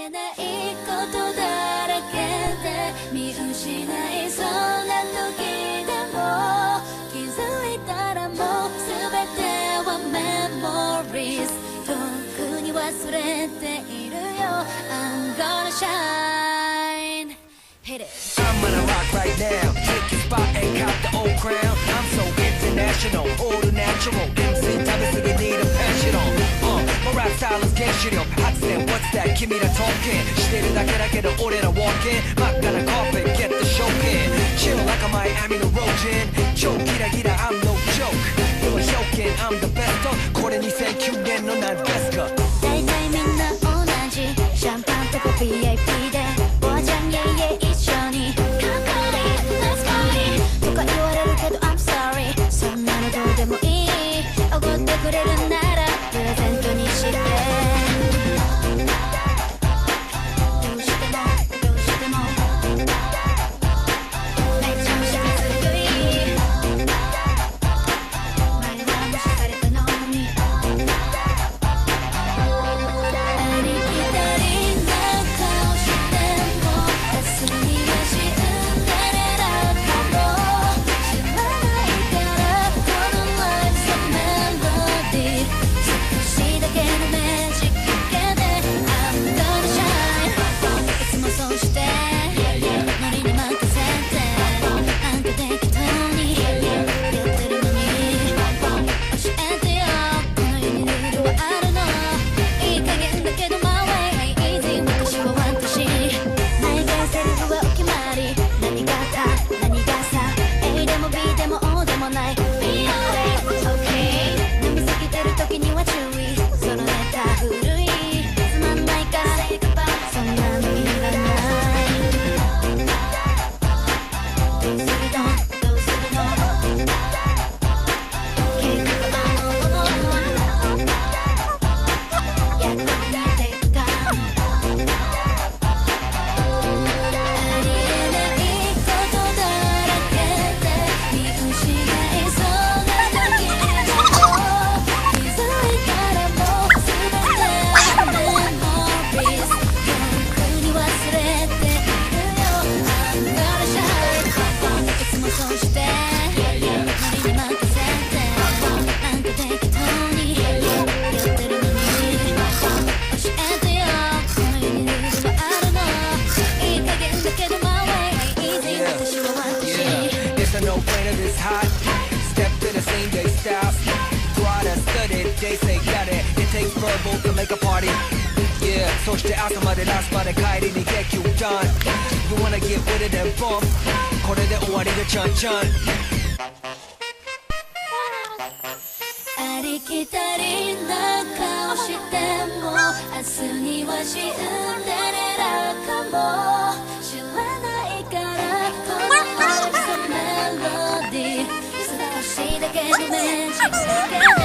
えないことだらけで見失いそうな時でも気づいたらもう全てはメモリーズとっくに忘れているよ I'm gonna shine Hit it I'm gonna rock right now Take your spot and cop the old crown I'm so international all natural MC 食べすぎ need a passion on My rap style is 原子力発電 What's that 君ら talking してるだけだけど俺ら walking 真っ赤な carpet get the show in Chill like a Miamiの Rojan 超ギラギラ I'm no joke 今証券 I'm the best これ2009年の何ですか大体みんな同じシャンパンとか VIP でおばちゃんイェイイェイ一緒にカンパニー Let's party とか言われるけど I'm sorry そんなのどうでもいいおごってくれるならプレゼントにしてどうしてもめちゃめちゃ強い前は無視されたのにありきたりな顔しても明日にはシンデレラかも知らないからこの Life's a melody 少しだけのメジックだけで I'm gonna shine いつもそうしてノリに任せてなんか適当にやってるのに教えてよこの世にルールはあるのいい加減だけど My way ain't easy 私は私毎回セリフはお決まり何が他何がさ A でも B でも O でもない Be alright okay 飲みすぎてる時には注意そのネタ古いつまんないからそんなのいらないどうするのどうするの計画やってみてるかありえないことだらけで見失いそうな時でも気づいたらもう全てはメモリーズとっくに忘れているよ I'm gonna shine いつもそうしてノリに任せてなんか適当にやってるのに教えてよこの世にルールはあるのいい加減だけど My way ain't easy 私は私 It's a no-brainer this hot Step to the scene they stop Throughout I studied they say got it It takes verbal to make a party Yeah そして朝までラストまで帰りに get you done You wanna get with it and bump これで終わりでちゃんちゃんありきたりな顔しても明日にはシンデレラかも知らないからこの Life's a melody 少しだけのメジックだけで